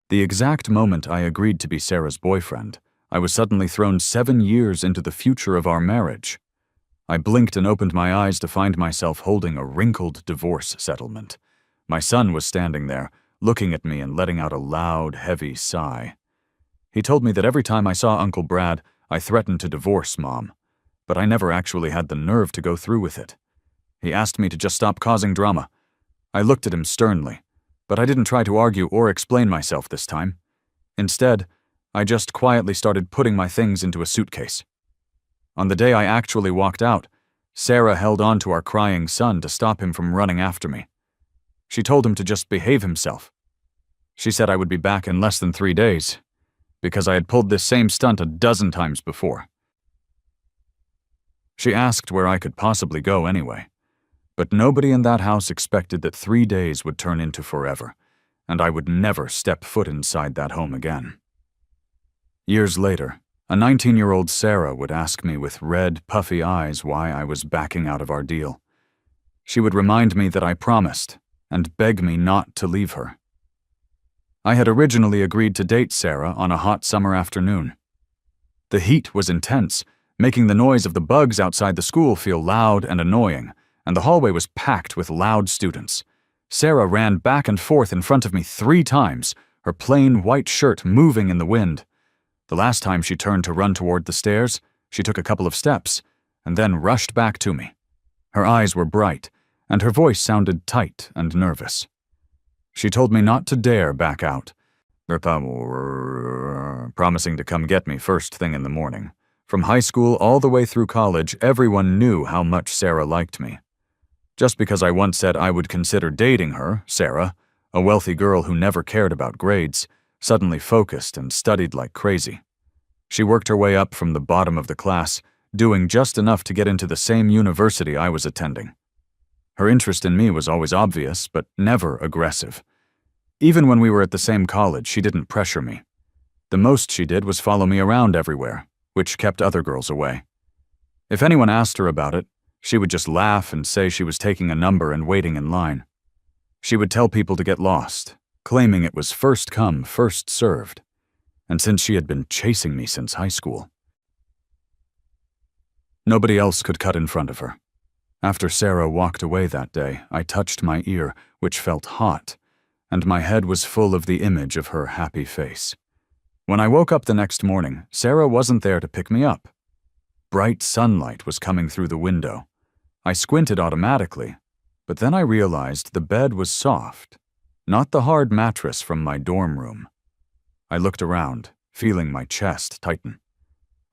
The exact moment I agreed to be Sarah's boyfriend, I was suddenly thrown 7 years into the future of our marriage. I blinked and opened my eyes to find myself holding a wrinkled divorce settlement. My son was standing there, looking at me and letting out a loud, heavy sigh. He told me that every time I saw Uncle Brad, I threatened to divorce Mom, but I never actually had the nerve to go through with it. He asked me to just stop causing drama. I looked at him sternly, but I didn't try to argue or explain myself this time. Instead, I just quietly started putting my things into a suitcase. On the day I actually walked out, Sarah held on to our crying son to stop him from running after me. She told him to just behave himself. She said I would be back in less than 3 days, because I had pulled this same stunt a dozen times before. She asked where I could possibly go anyway, but nobody in that house expected that 3 days would turn into forever, and I would never step foot inside that home again. Years later, a 19-year-old Sarah would ask me with red, puffy eyes why I was backing out of our deal. She would remind me that I promised, and beg me not to leave her. I had originally agreed to date Sarah on a hot summer afternoon. The heat was intense, making the noise of the bugs outside the school feel loud and annoying, and the hallway was packed with loud students. Sarah ran back and forth in front of me 3 times, her plain white shirt moving in the wind. The last time she turned to run toward the stairs, she took a couple of steps, and then rushed back to me. Her eyes were bright, and her voice sounded tight and nervous. She told me not to dare back out, promising to come get me first thing in the morning. From high school all the way through college, everyone knew how much Sarah liked me. Just because I once said I would consider dating her, Sarah, a wealthy girl who never cared about grades, suddenly focused and studied like crazy. She worked her way up from the bottom of the class, doing just enough to get into the same university I was attending. Her interest in me was always obvious, but never aggressive. Even when we were at the same college, she didn't pressure me. The most she did was follow me around everywhere, which kept other girls away. If anyone asked her about it, she would just laugh and say she was taking a number and waiting in line. She would tell people to get lost, claiming it was first come, first served. And since she had been chasing me since high school, nobody else could cut in front of her. After Sarah walked away that day, I touched my ear, which felt hot, and my head was full of the image of her happy face. When I woke up the next morning, Sarah wasn't there to pick me up. Bright sunlight was coming through the window. I squinted automatically, but then I realized the bed was soft, not the hard mattress from my dorm room. I looked around, feeling my chest tighten.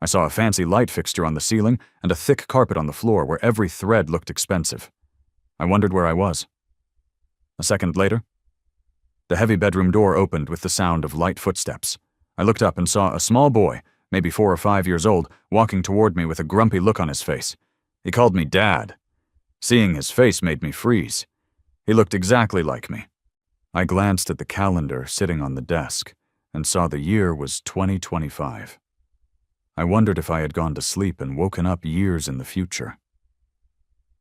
I saw a fancy light fixture on the ceiling and a thick carpet on the floor where every thread looked expensive. I wondered where I was. A second later, the heavy bedroom door opened with the sound of light footsteps. I looked up and saw a small boy, maybe 4 or 5 years old, walking toward me with a grumpy look on his face. He called me Dad. Seeing his face made me freeze. He looked exactly like me. I glanced at the calendar sitting on the desk and saw the year was 2025. I wondered if I had gone to sleep and woken up years in the future.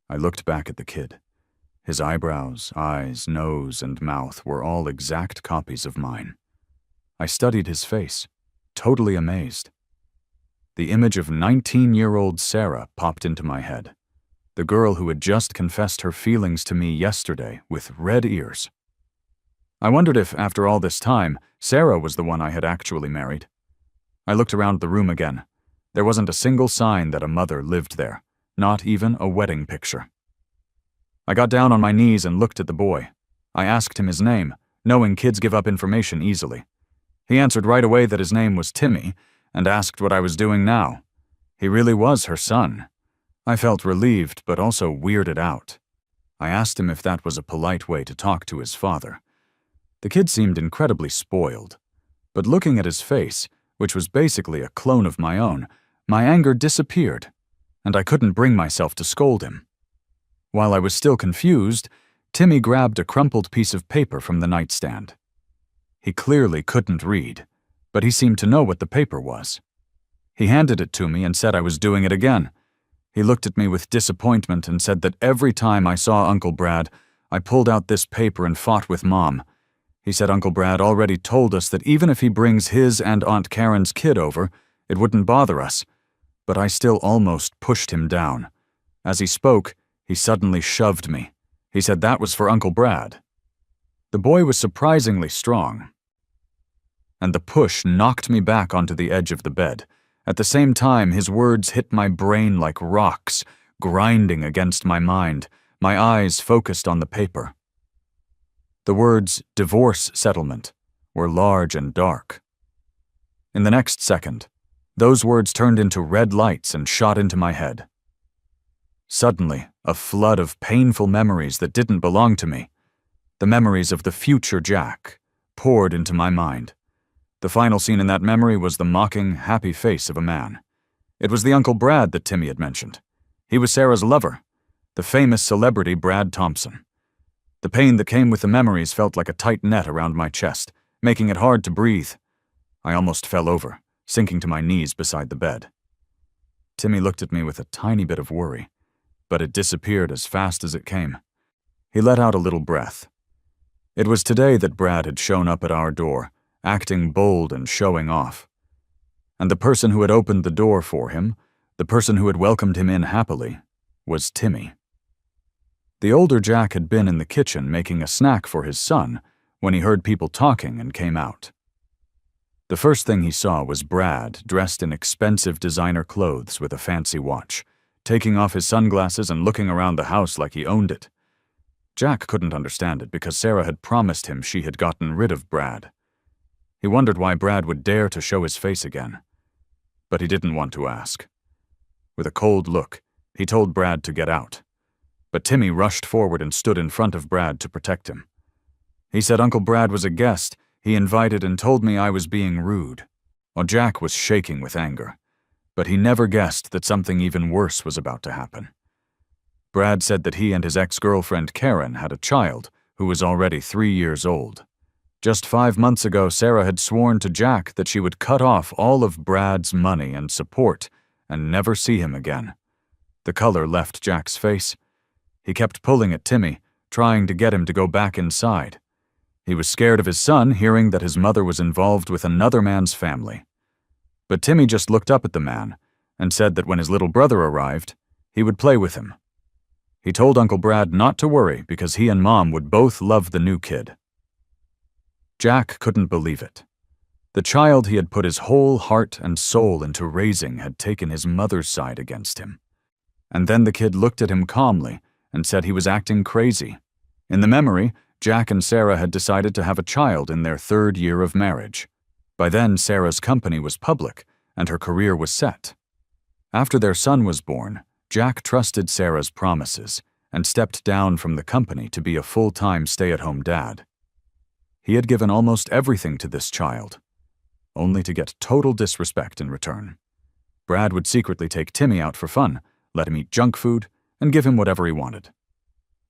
I looked back at the kid. His eyebrows, eyes, nose, and mouth were all exact copies of mine. I studied his face, totally amazed. The image of 19-year-old Sarah popped into my head, the girl who had just confessed her feelings to me yesterday with red ears. I wondered if, after all this time, Sarah was the one I had actually married. I looked around the room again. There wasn't a single sign that a mother lived there, not even a wedding picture. I got down on my knees and looked at the boy. I asked him his name, knowing kids give up information easily. He answered right away that his name was Timmy, and asked what I was doing now. He really was her son. I felt relieved, but also weirded out. I asked him if that was a polite way to talk to his father. The kid seemed incredibly spoiled, but looking at his face, which was basically a clone of my own, my anger disappeared, and I couldn't bring myself to scold him. While I was still confused, Timmy grabbed a crumpled piece of paper from the nightstand. He clearly couldn't read, but he seemed to know what the paper was. He handed it to me and said I was doing it again. He looked at me with disappointment and said that every time I saw Uncle Brad, I pulled out this paper and fought with Mom. He said Uncle Brad already told us that even if he brings his and Aunt Karen's kid over, it wouldn't bother us, but I still almost pushed him down. As he spoke, he suddenly shoved me. He said that was for Uncle Brad. The boy was surprisingly strong, and the push knocked me back onto the edge of the bed. At the same time, his words hit my brain like rocks, grinding against my mind, my eyes focused on the paper. The words divorce settlement were large and dark. In the next second, those words turned into red lights and shot into my head. Suddenly, a flood of painful memories that didn't belong to me, the memories of the future Jack, poured into my mind. The final scene in that memory was the mocking, happy face of a man. It was the Uncle Brad that Timmy had mentioned. He was Sarah's lover, the famous celebrity Brad Thompson. The pain that came with the memories felt like a tight net around my chest, making it hard to breathe. I almost fell over, sinking to my knees beside the bed. Timmy looked at me with a tiny bit of worry, but it disappeared as fast as it came. He let out a little breath. It was today that Brad had shown up at our door, acting bold and showing off. And the person who had opened the door for him, the person who had welcomed him in happily, was Timmy. The older Jack had been in the kitchen making a snack for his son when he heard people talking and came out. The first thing he saw was Brad dressed in expensive designer clothes with a fancy watch, taking off his sunglasses and looking around the house like he owned it. Jack couldn't understand it because Sarah had promised him she had gotten rid of Brad. He wondered why Brad would dare to show his face again, but he didn't want to ask. With a cold look, he told Brad to get out. But Timmy rushed forward and stood in front of Brad to protect him. He said Uncle Brad was a guest he invited and told me I was being rude. Well, Jack was shaking with anger, but he never guessed that something even worse was about to happen. Brad said that he and his ex-girlfriend Karen had a child who was already 3 years old. Just 5 months ago, Sarah had sworn to Jack that she would cut off all of Brad's money and support and never see him again. The color left Jack's face. He kept pulling at Timmy, trying to get him to go back inside. He was scared of his son hearing that his mother was involved with another man's family. But Timmy just looked up at the man and said that when his little brother arrived, he would play with him. He told Uncle Brad not to worry because he and Mom would both love the new kid. Jack couldn't believe it. The child he had put his whole heart and soul into raising had taken his mother's side against him. And then the kid looked at him calmly and said he was acting crazy. In the memory, Jack and Sarah had decided to have a child in their 3rd year of marriage. By then, Sarah's company was public, and her career was set. After their son was born, Jack trusted Sarah's promises and stepped down from the company to be a full-time stay-at-home dad. He had given almost everything to this child, only to get total disrespect in return. Brad would secretly take Timmy out for fun, let him eat junk food, and give him whatever he wanted.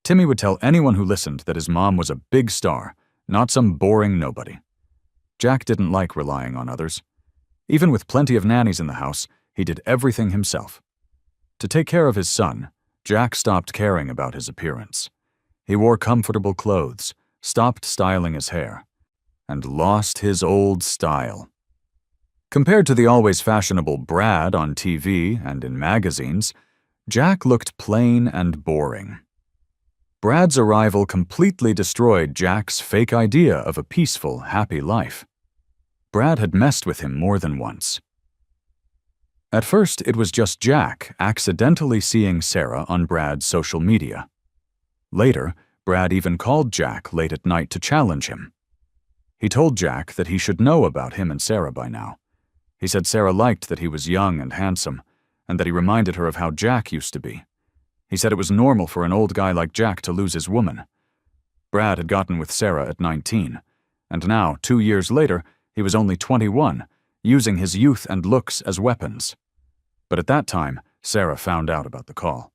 Timmy would tell anyone who listened that his mom was a big star, not some boring nobody. Jack didn't like relying on others. Even with plenty of nannies in the house, he did everything himself. To take care of his son, Jack stopped caring about his appearance. He wore comfortable clothes, stopped styling his hair, and lost his old style. Compared to the always fashionable Brad on TV and in magazines, Jack looked plain and boring. Brad's arrival completely destroyed Jack's fake idea of a peaceful, happy life. Brad had messed with him more than once. At first, it was just Jack accidentally seeing Sarah on Brad's social media. Later, Brad even called Jack late at night to challenge him. He told Jack that he should know about him and Sarah by now. He said Sarah liked that he was young and handsome, and that he reminded her of how Jack used to be. He said it was normal for an old guy like Jack to lose his woman. Brad had gotten with Sarah at 19, and now, 2 years later, he was only 21, using his youth and looks as weapons. But at that time, Sarah found out about the call.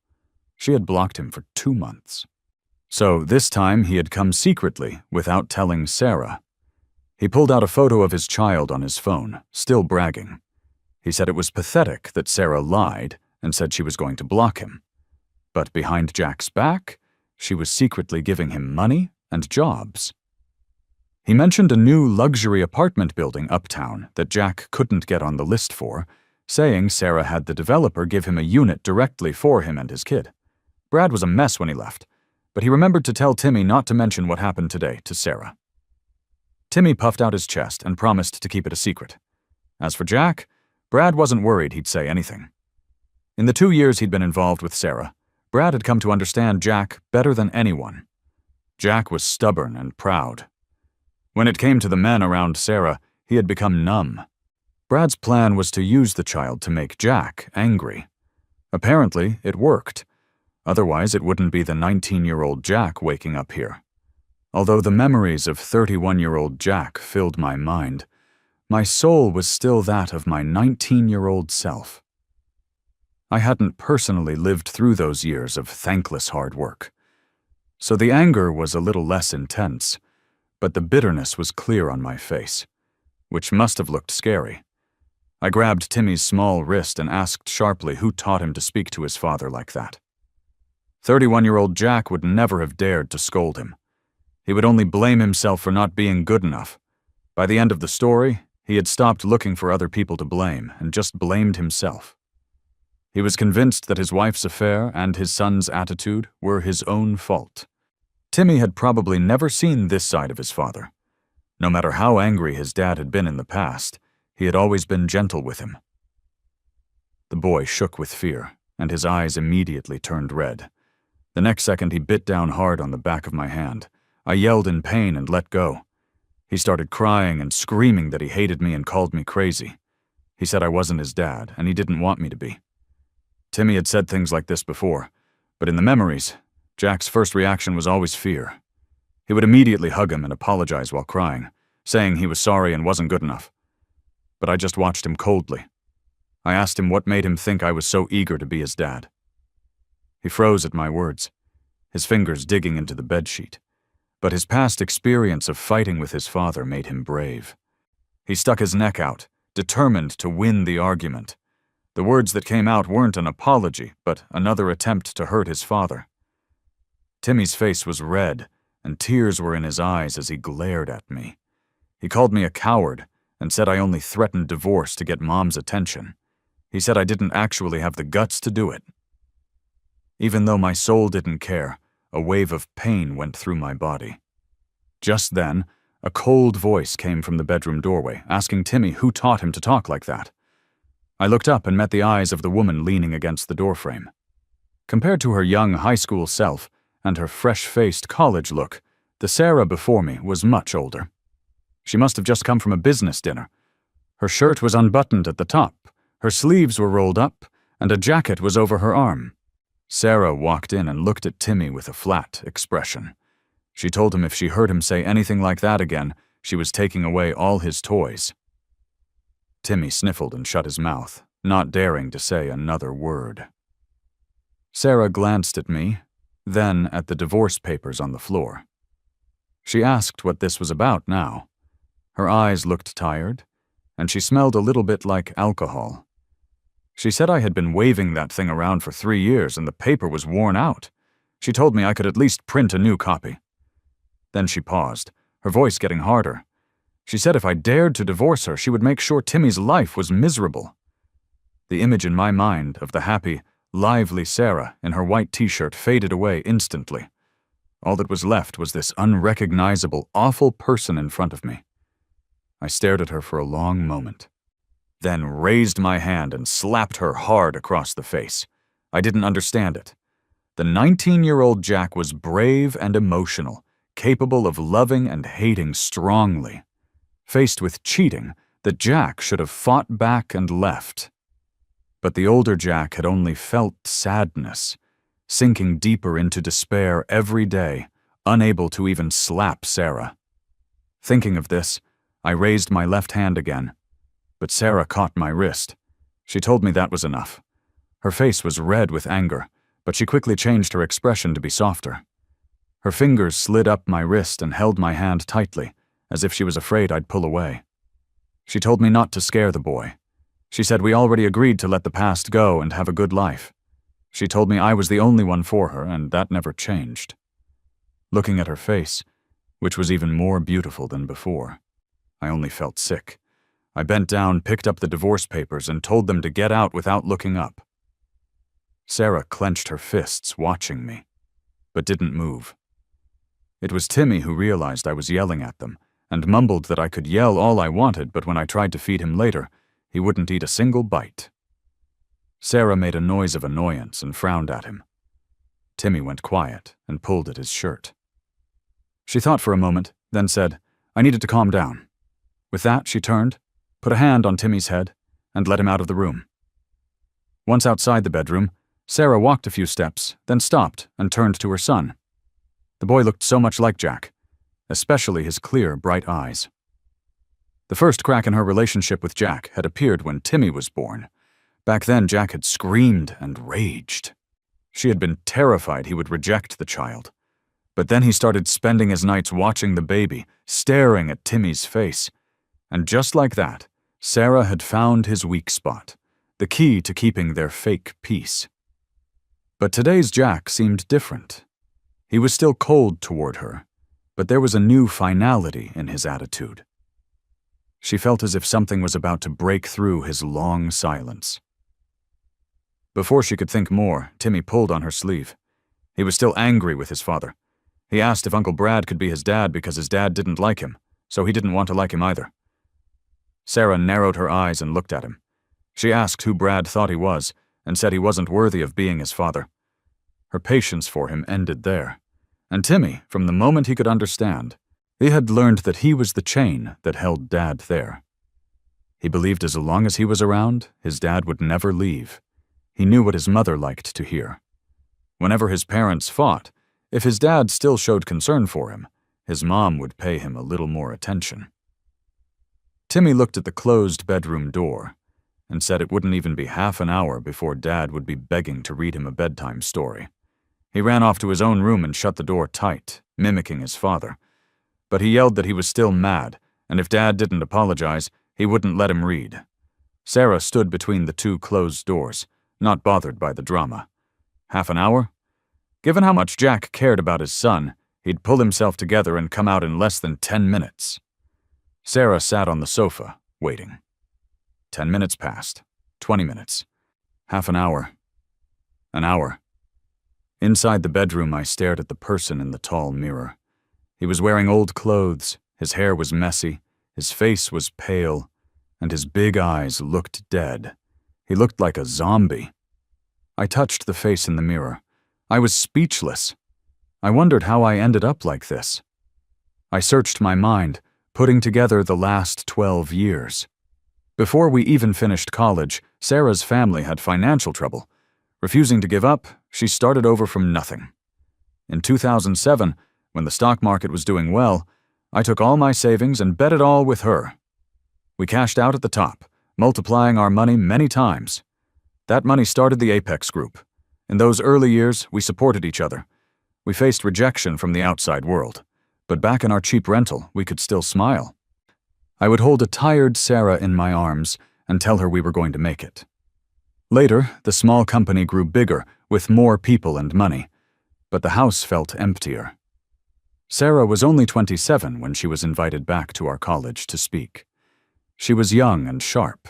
She had blocked him for 2 months. So this time he had come secretly, without telling Sarah. He pulled out a photo of his child on his phone, still bragging. He said it was pathetic that Sarah lied and said she was going to block him. But behind Jack's back, she was secretly giving him money and jobs. He mentioned a new luxury apartment building uptown that Jack couldn't get on the list for, saying Sarah had the developer give him a unit directly for him and his kid. Brad was a mess when he left, but he remembered to tell Timmy not to mention what happened today to Sarah. Timmy puffed out his chest and promised to keep it a secret. As for Jack, Brad wasn't worried he'd say anything. In the 2 years he'd been involved with Sarah, Brad had come to understand Jack better than anyone. Jack was stubborn and proud. When it came to the men around Sarah, he had become numb. Brad's plan was to use the child to make Jack angry. Apparently, it worked. Otherwise, it wouldn't be the 19-year-old Jack waking up here. Although the memories of 31-year-old Jack filled my mind, my soul was still that of my 19-year-old self. I hadn't personally lived through those years of thankless hard work. So the anger was a little less intense, but the bitterness was clear on my face, which must have looked scary. I grabbed Timmy's small wrist and asked sharply who taught him to speak to his father like that. 31-year-old Jack would never have dared to scold him. He would only blame himself for not being good enough. By the end of the story, he had stopped looking for other people to blame and just blamed himself. He was convinced that his wife's affair and his son's attitude were his own fault. Timmy had probably never seen this side of his father. No matter how angry his dad had been in the past, he had always been gentle with him. The boy shook with fear, and his eyes immediately turned red. The next second, he bit down hard on the back of my hand. I yelled in pain and let go. He started crying and screaming that he hated me and called me crazy. He said I wasn't his dad, and he didn't want me to be. Timmy had said things like this before, but in the memories, Jack's first reaction was always fear. He would immediately hug him and apologize while crying, saying he was sorry and wasn't good enough. But I just watched him coldly. I asked him what made him think I was so eager to be his dad. He froze at my words, his fingers digging into the bedsheet. But his past experience of fighting with his father made him brave. He stuck his neck out, determined to win the argument. The words that came out weren't an apology, but another attempt to hurt his father. Timmy's face was red, and tears were in his eyes as he glared at me. He called me a coward and said I only threatened divorce to get Mom's attention. He said I didn't actually have the guts to do it. Even though my soul didn't care, a wave of pain went through my body. Just then, a cold voice came from the bedroom doorway, asking Timmy who taught him to talk like that. I looked up and met the eyes of the woman leaning against the doorframe. Compared to her young high school self and her fresh-faced college look, the Sarah before me was much older. She must have just come from a business dinner. Her shirt was unbuttoned at the top, her sleeves were rolled up, and a jacket was over her arm. Sarah walked in and looked at Timmy with a flat expression. She told him if she heard him say anything like that again, she was taking away all his toys. Timmy sniffled and shut his mouth, not daring to say another word. Sarah glanced at me, then at the divorce papers on the floor. She asked what this was about now. Her eyes looked tired, and she smelled a little bit like alcohol. She said I had been waving that thing around for 3 years and the paper was worn out. She told me I could at least print a new copy. Then she paused, her voice getting harder. She said if I dared to divorce her, she would make sure Timmy's life was miserable. The image in my mind of the happy, lively Sarah in her white t-shirt faded away instantly. All that was left was this unrecognizable, awful person in front of me. I stared at her for a long moment, then raised my hand and slapped her hard across the face. I didn't understand it. The 19-year-old Jack was brave and emotional, capable of loving and hating strongly. Faced with cheating, the Jack should have fought back and left. But the older Jack had only felt sadness, sinking deeper into despair every day, unable to even slap Sarah. Thinking of this, I raised my left hand again, but Sarah caught my wrist. She told me that was enough. Her face was red with anger, but she quickly changed her expression to be softer. Her fingers slid up my wrist and held my hand tightly, as if she was afraid I'd pull away. She told me not to scare the boy. She said we already agreed to let the past go and have a good life. She told me I was the only one for her, and that never changed. Looking at her face, which was even more beautiful than before. I only felt sick. I bent down, picked up the divorce papers, and told them to get out without looking up. Sarah clenched her fists, watching me, but didn't move. It was Timmy who realized I was yelling at them, and mumbled that I could yell all I wanted, but when I tried to feed him later, he wouldn't eat a single bite. Sarah made a noise of annoyance and frowned at him. Timmy went quiet and pulled at his shirt. She thought for a moment, then said, I needed to calm down. With that, she turned, put a hand on Timmy's head, and led him out of the room. Once outside the bedroom, Sarah walked a few steps, then stopped and turned to her son. The boy looked so much like Jack, especially his clear, bright eyes. The first crack in her relationship with Jack had appeared when Timmy was born. Back then, Jack had screamed and raged. She had been terrified he would reject the child. But then he started spending his nights watching the baby, staring at Timmy's face. And just like that, Sarah had found his weak spot, the key to keeping their fake peace. But today's Jack seemed different. He was still cold toward her, but there was a new finality in his attitude. She felt as if something was about to break through his long silence. Before she could think more, Timmy pulled on her sleeve. He was still angry with his father. He asked if Uncle Brad could be his dad because his dad didn't like him, so he didn't want to like him either. Sarah narrowed her eyes and looked at him. She asked who Brad thought he was, and said he wasn't worthy of being his father. Her patience for him ended there. And Timmy, from the moment he could understand, he had learned that he was the chain that held Dad there. He believed as long as he was around, his dad would never leave. He knew what his mother liked to hear. Whenever his parents fought, if his dad still showed concern for him, his mom would pay him a little more attention. Timmy looked at the closed bedroom door and said it wouldn't even be half an hour before Dad would be begging to read him a bedtime story. He ran off to his own room and shut the door tight, mimicking his father. But he yelled that he was still mad, and if Dad didn't apologize, he wouldn't let him read. Sarah stood between the two closed doors, not bothered by the drama. Half an hour? Given how much Jack cared about his son, he'd pull himself together and come out in less than 10 minutes. Sarah sat on the sofa, waiting. 10 minutes passed. 20 minutes. Half an hour. An hour. Inside the bedroom, I stared at the person in the tall mirror. He was wearing old clothes, his hair was messy, his face was pale, and his big eyes looked dead. He looked like a zombie. I touched the face in the mirror. I was speechless. I wondered how I ended up like this. I searched my mind, putting together the last 12 years. Before we even finished college, Sarah's family had financial trouble. Refusing to give up, she started over from nothing. In 2007, when the stock market was doing well, I took all my savings and bet it all with her. We cashed out at the top, multiplying our money many times. That money started the Apex Group. In those early years, we supported each other. We faced rejection from the outside world, but back in our cheap rental, we could still smile. I would hold a tired Sarah in my arms and tell her we were going to make it. Later, the small company grew bigger, with more people and money, but the house felt emptier. Sarah was only 27 when she was invited back to our college to speak. She was young and sharp.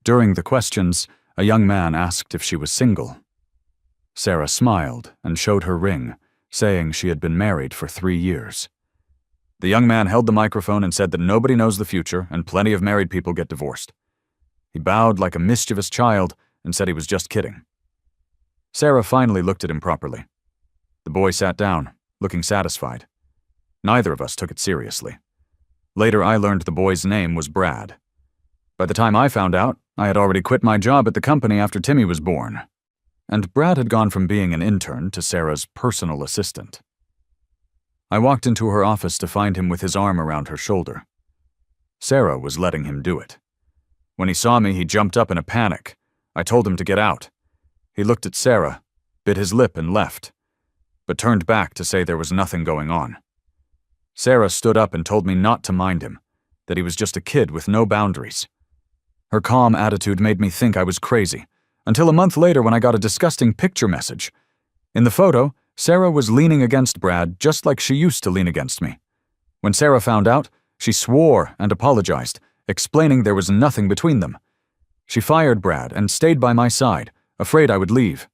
During the questions, a young man asked if she was single. Sarah smiled and showed her ring, saying she had been married for 3 years. The young man held the microphone and said that nobody knows the future and plenty of married people get divorced. He bowed like a mischievous child and said he was just kidding. Sarah finally looked at him properly. The boy sat down, looking satisfied. Neither of us took it seriously. Later, I learned the boy's name was Brad. By the time I found out, I had already quit my job at the company after Timmy was born. And Brad had gone from being an intern to Sarah's personal assistant. I walked into her office to find him with his arm around her shoulder. Sarah was letting him do it. When he saw me, he jumped up in a panic. I told him to get out. He looked at Sarah, bit his lip and left, but turned back to say there was nothing going on. Sarah stood up and told me not to mind him, that he was just a kid with no boundaries. Her calm attitude made me think I was crazy, until a month later when I got a disgusting picture message. In the photo, Sarah was leaning against Brad just like she used to lean against me. When Sarah found out, she swore and apologized, explaining there was nothing between them. She fired Brad and stayed by my side, afraid I would leave.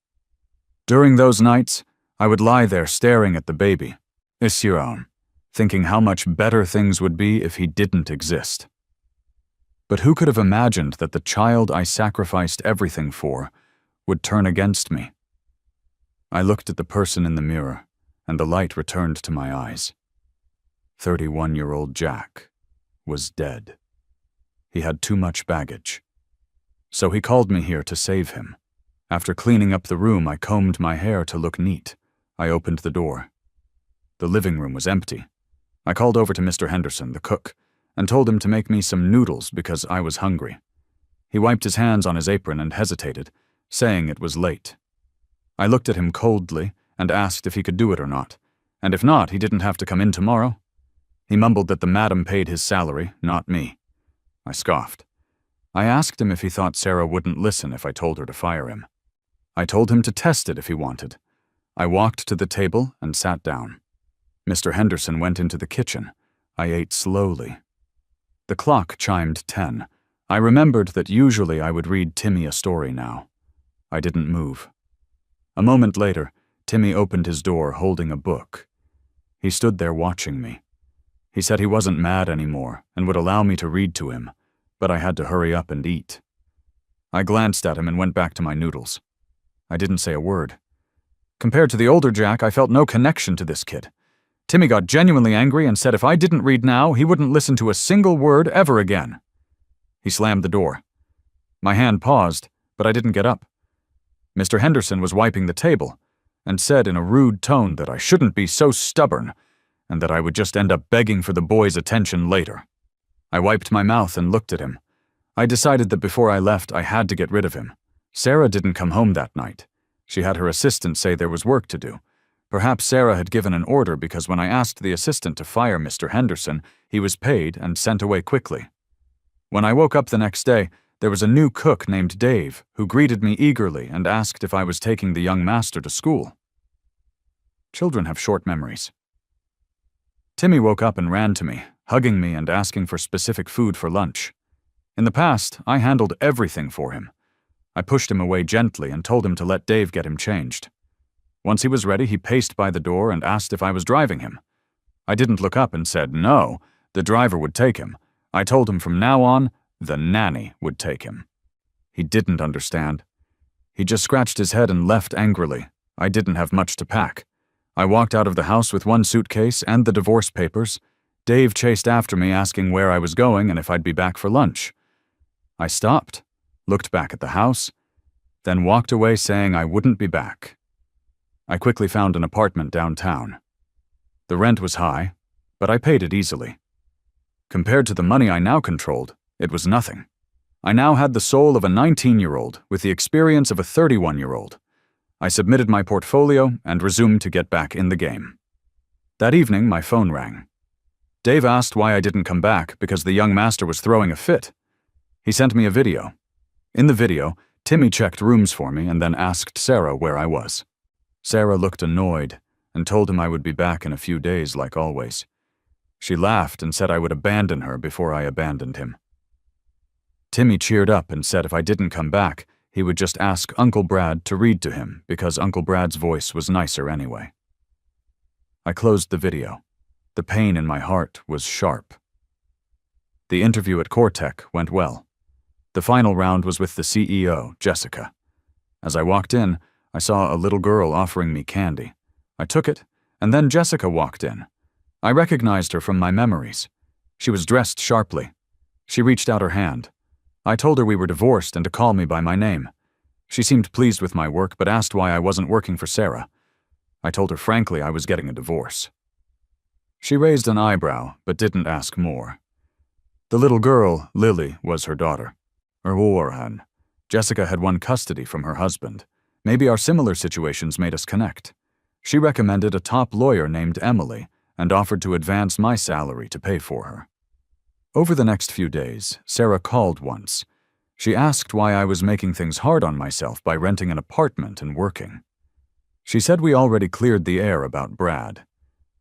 During those nights, I would lie there staring at the baby, Isiron, thinking how much better things would be if he didn't exist. But who could have imagined that the child I sacrificed everything for would turn against me? I looked at the person in the mirror, and the light returned to my eyes. 31-year-old Jack was dead. He had too much baggage. So he called me here to save him. After cleaning up the room, I combed my hair to look neat. I opened the door. The living room was empty. I called over to Mr. Henderson, the cook, and told him to make me some noodles because I was hungry. He wiped his hands on his apron and hesitated, saying it was late. I looked at him coldly and asked if he could do it or not, and if not, he didn't have to come in tomorrow. He mumbled that the madam paid his salary, not me. I scoffed. I asked him if he thought Sarah wouldn't listen if I told her to fire him. I told him to test it if he wanted. I walked to the table and sat down. Mr. Henderson went into the kitchen. I ate slowly. The clock chimed 10. I remembered that usually I would read Timmy a story now. I didn't move. A moment later, Timmy opened his door holding a book. He stood there watching me. He said he wasn't mad anymore and would allow me to read to him, but I had to hurry up and eat. I glanced at him and went back to my noodles. I didn't say a word. Compared to the older Jack, I felt no connection to this kid. Timmy got genuinely angry and said if I didn't read now, he wouldn't listen to a single word ever again. He slammed the door. My hand paused, but I didn't get up. Mr. Henderson was wiping the table and said in a rude tone that I shouldn't be so stubborn and that I would just end up begging for the boy's attention later. I wiped my mouth and looked at him. I decided that before I left, I had to get rid of him. Sarah didn't come home that night. She had her assistant say there was work to do. Perhaps Sarah had given an order because when I asked the assistant to fire Mr. Henderson, he was paid and sent away quickly. When I woke up the next day, there was a new cook named Dave who greeted me eagerly and asked if I was taking the young master to school. Children have short memories. Timmy woke up and ran to me, hugging me and asking for specific food for lunch. In the past, I handled everything for him. I pushed him away gently and told him to let Dave get him changed. Once he was ready, he paced by the door and asked if I was driving him. I didn't look up and said no, the driver would take him. I told him from now on, the nanny would take him. He didn't understand. He just scratched his head and left angrily. I didn't have much to pack. I walked out of the house with one suitcase and the divorce papers. Dave chased after me asking where I was going and if I'd be back for lunch. I stopped, looked back at the house, then walked away saying I wouldn't be back. I quickly found an apartment downtown. The rent was high, but I paid it easily. Compared to the money I now controlled, it was nothing. I now had the soul of a 19-year-old with the experience of a 31-year-old. I submitted my portfolio and resumed to get back in the game. That evening, my phone rang. Dave asked why I didn't come back because the young master was throwing a fit. He sent me a video. In the video, Timmy checked rooms for me and then asked Sarah where I was. Sarah looked annoyed and told him I would be back in a few days like always. She laughed and said I would abandon her before I abandoned him. Timmy cheered up and said if I didn't come back, he would just ask Uncle Brad to read to him because Uncle Brad's voice was nicer anyway. I closed the video. The pain in my heart was sharp. The interview at Cortec went well. The final round was with the CEO, Jessica. As I walked in, I saw a little girl offering me candy. I took it, and then Jessica walked in. I recognized her from my memories. She was dressed sharply. She reached out her hand. I told her we were divorced and to call me by my name. She seemed pleased with my work but asked why I wasn't working for Sarah. I told her frankly I was getting a divorce. She raised an eyebrow but didn't ask more. The little girl, Lily, was her daughter. Erworan. Jessica had won custody from her husband. Maybe our similar situations made us connect. She recommended a top lawyer named Emily and offered to advance my salary to pay for her. Over the next few days, Sarah called once. She asked why I was making things hard on myself by renting an apartment and working. She said we already cleared the air about Brad.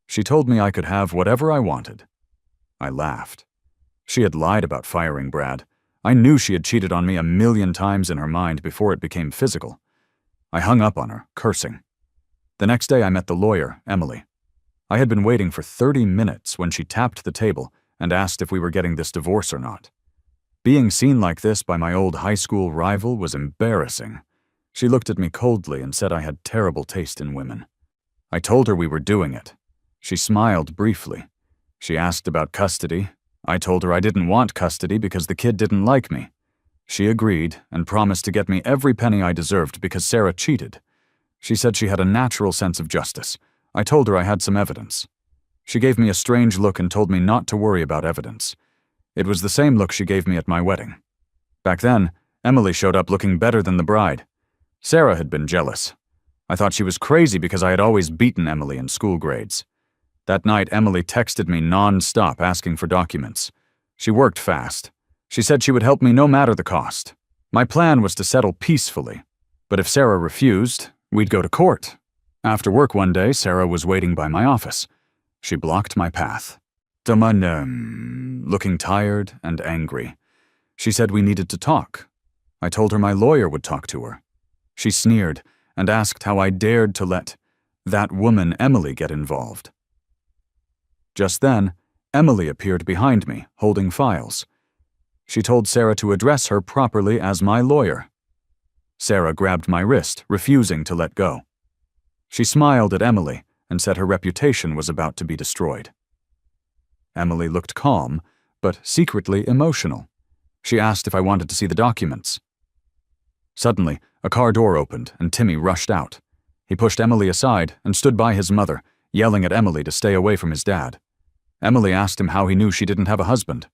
She told me I could have whatever I wanted, I laughed. She had lied about firing Brad. I knew she had cheated on me 1,000,000 times in her mind before it became physical. I hung up on her, cursing. The next day I met the lawyer, Emily. I had been waiting for 30 minutes when she tapped the table and asked if we were getting this divorce or not. Being seen like this by my old high school rival was embarrassing. She looked at me coldly and said I had terrible taste in women. I told her we were doing it. She smiled briefly. She asked about custody. I told her I didn't want custody because the kid didn't like me. She agreed and promised to get me every penny I deserved because Sarah cheated. She said she had a natural sense of justice. I told her I had some evidence. She gave me a strange look and told me not to worry about evidence. It was the same look she gave me at my wedding. Back then, Emily showed up looking better than the bride. Sarah had been jealous. I thought she was crazy because I had always beaten Emily in school grades. That night, Emily texted me non-stop asking for documents. She worked fast. She said she would help me no matter the cost. My plan was to settle peacefully, but if Sarah refused, we'd go to court. After work one day, Sarah was waiting by my office. She blocked my path. Looking tired and angry. She said we needed to talk. I told her my lawyer would talk to her. She sneered and asked how I dared to let that woman Emily get involved. Just then, Emily appeared behind me, holding files. She told Sarah to address her properly as my lawyer. Sarah grabbed my wrist, refusing to let go. She smiled at Emily and said her reputation was about to be destroyed. Emily looked calm, but secretly emotional. She asked if I wanted to see the documents. Suddenly, a car door opened and Timmy rushed out. He pushed Emily aside and stood by his mother, yelling at Emily to stay away from his dad. Emily asked him how he knew she didn't have a husband.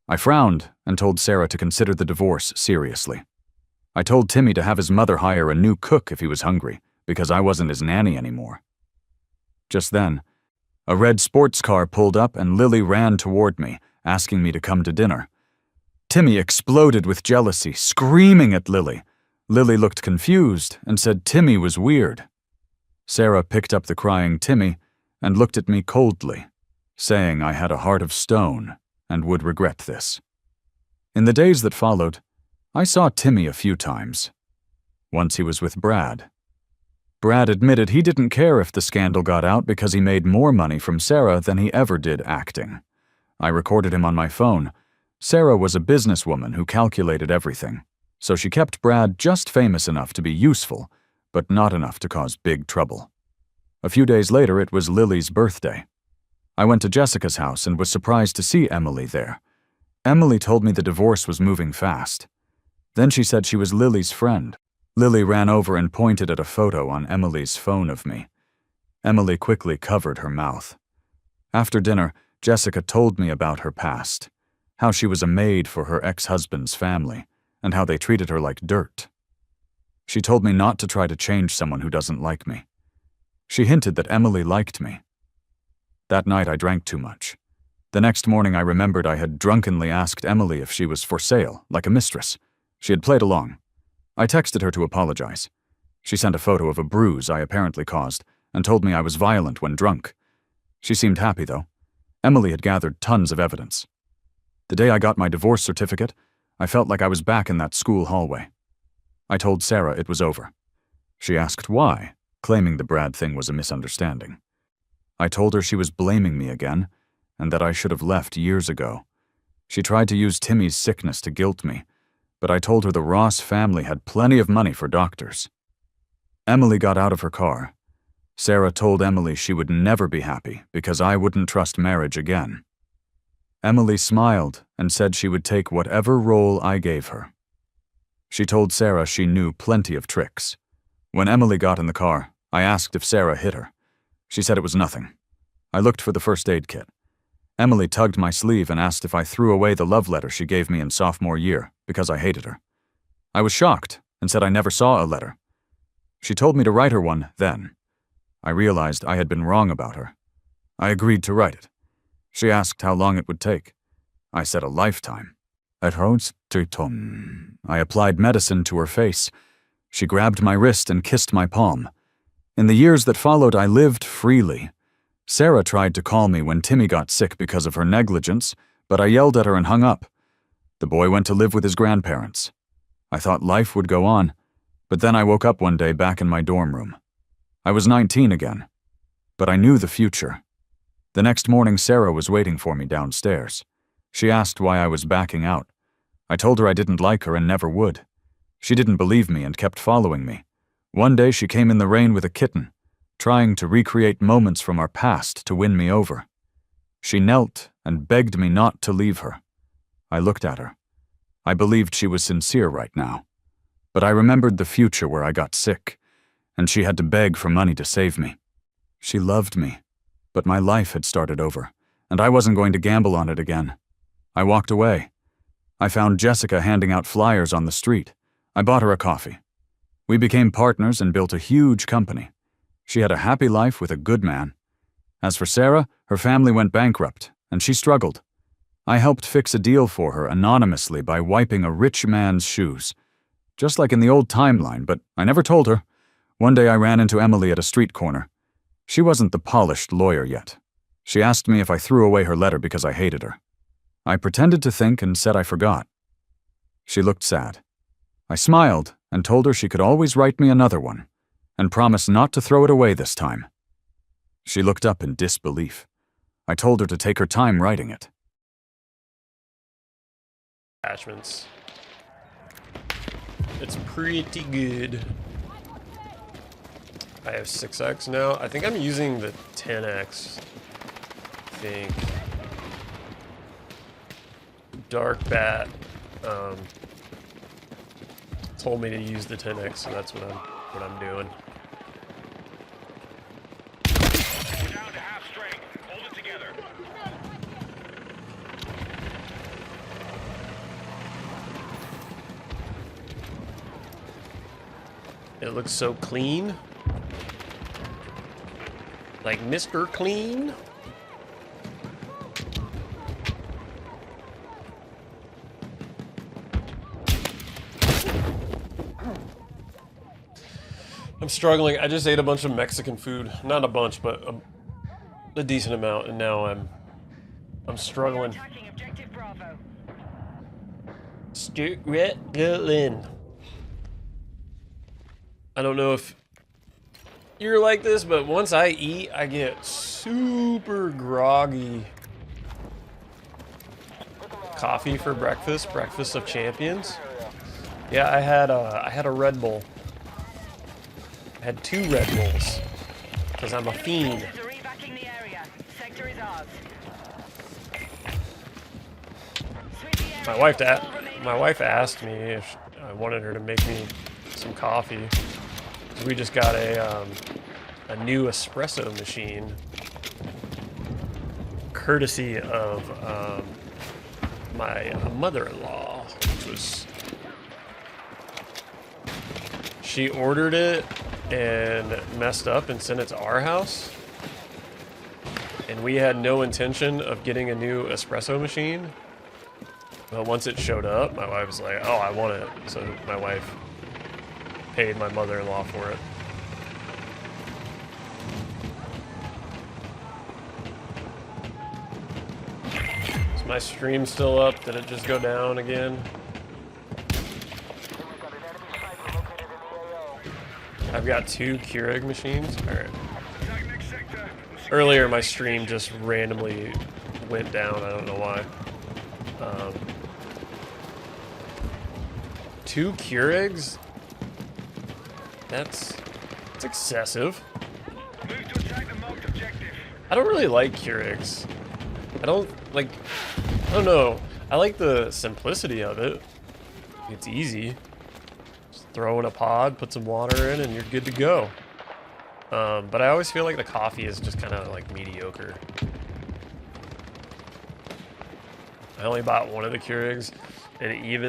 I frowned and told Sarah to consider the divorce seriously. I told Timmy to have his mother hire a new cook if he was hungry, because I wasn't his nanny anymore. Just then, a red sports car pulled up and Lily ran toward me, asking me to come to dinner. Timmy exploded with jealousy, screaming at Lily. Lily looked confused and said Timmy was weird. Sarah picked up the crying Timmy and looked at me coldly, saying I had a heart of stone and would regret this. In the days that followed, I saw Timmy a few times. Once he was with Brad. Brad admitted he didn't care if the scandal got out because he made more money from Sarah than he ever did acting. I recorded him on my phone. Sarah was a businesswoman who calculated everything, so she kept Brad just famous enough to be useful, but not enough to cause big trouble. A few days later, it was Lily's birthday. I went to Jessica's house and was surprised to see Emily there. Emily told me the divorce was moving fast. Then she said she was Lily's friend. Lily ran over and pointed at a photo on Emily's phone of me. Emily quickly covered her mouth. After dinner, Jessica told me about her past, how she was a maid for her ex-husband's family, and how they treated her like dirt. She told me not to try to change someone who doesn't like me. She hinted that Emily liked me. That night I drank too much. The next morning I remembered I had drunkenly asked Emily if she was for sale, like a mistress. She had played along. I texted her to apologize. She sent a photo of a bruise I apparently caused and told me I was violent when drunk. She seemed happy, though. Emily had gathered tons of evidence. The day I got my divorce certificate, I felt like I was back in that school hallway. I told Sarah it was over. She asked why, claiming the Brad thing was a misunderstanding. I told her she was blaming me again, and that I should have left years ago. She tried to use Timmy's sickness to guilt me, but I told her the Ross family had plenty of money for doctors. Emily got out of her car. Sarah told Emily she would never be happy because I wouldn't trust marriage again. Emily smiled and said she would take whatever role I gave her. She told Sarah she knew plenty of tricks. When Emily got in the car, I asked if Sarah hit her. She said it was nothing. I looked for the first aid kit. Emily tugged my sleeve and asked if I threw away the love letter she gave me in sophomore year because I hated her. I was shocked and said I never saw a letter. She told me to write her one then. I realized I had been wrong about her. I agreed to write it. She asked how long it would take. I said a lifetime. I applied medicine to her face. She grabbed my wrist and kissed my palm. In the years that followed, I lived freely. Sarah tried to call me when Timmy got sick because of her negligence, but I yelled at her and hung up. The boy went to live with his grandparents. I thought life would go on, but then I woke up one day back in my dorm room. I was 19 again, but I knew the future. The next morning, Sarah was waiting for me downstairs. She asked why I was backing out. I told her I didn't like her and never would. She didn't believe me and kept following me. One day she came in the rain with a kitten, trying to recreate moments from our past to win me over. She knelt and begged me not to leave her. I looked at her. I believed she was sincere right now. But I remembered the future where I got sick, and she had to beg for money to save me. She loved me, but my life had started over, and I wasn't going to gamble on it again. I walked away. I found Jessica handing out flyers on the street. I bought her a coffee. We became partners and built a huge company. She had a happy life with a good man. As for Sarah, her family went bankrupt, and she struggled. I helped fix a deal for her anonymously by wiping a rich man's shoes. Just like in the old timeline, but I never told her. One day I ran into Emily at a street corner. She wasn't the polished lawyer yet. She asked me if I threw away her letter because I hated her. I pretended to think and said I forgot. She looked sad. I smiled and told her she could always write me another one, and promised not to throw it away this time. She looked up in disbelief. I told her to take her time writing it. Attachments. It's pretty good. I have 6X now. I think I'm using the 10X. I think. Dark Bat told me to use the 10X, so that's what I'm doing. We're down to half strength. Hold it together. It looks so clean. Like Mr. Clean. I'm struggling. I just ate a bunch of Mexican food. Not a bunch, but a decent amount, and now I'm struggling. Struggling. I don't know if you're like this, but once I eat, I get super groggy. Coffee for breakfast, breakfast of champions. Yeah, I had a Red Bull. I had 2 Red Bulls because I'm a fiend. My wife asked me if I wanted her to make me some coffee. We just got a new espresso machine, courtesy of my mother-in-law, which was, she ordered it and messed up and sent it to our house, and we had no intention of getting a new espresso machine. But once it showed up, my wife was like, "Oh, I want it." So my wife paid my mother-in-law for it. Is my stream still up? Did it just go down again? I've got 2 Keurig machines. Alright. Earlier my stream just randomly went down. I don't know why. 2 Keurigs? That's excessive. I don't really like Keurigs. I don't know. I like the simplicity of it. It's easy. Just throw in a pod, put some water in, and you're good to go. But I always feel like the coffee is just kind of like mediocre. I only bought one of the Keurigs, and even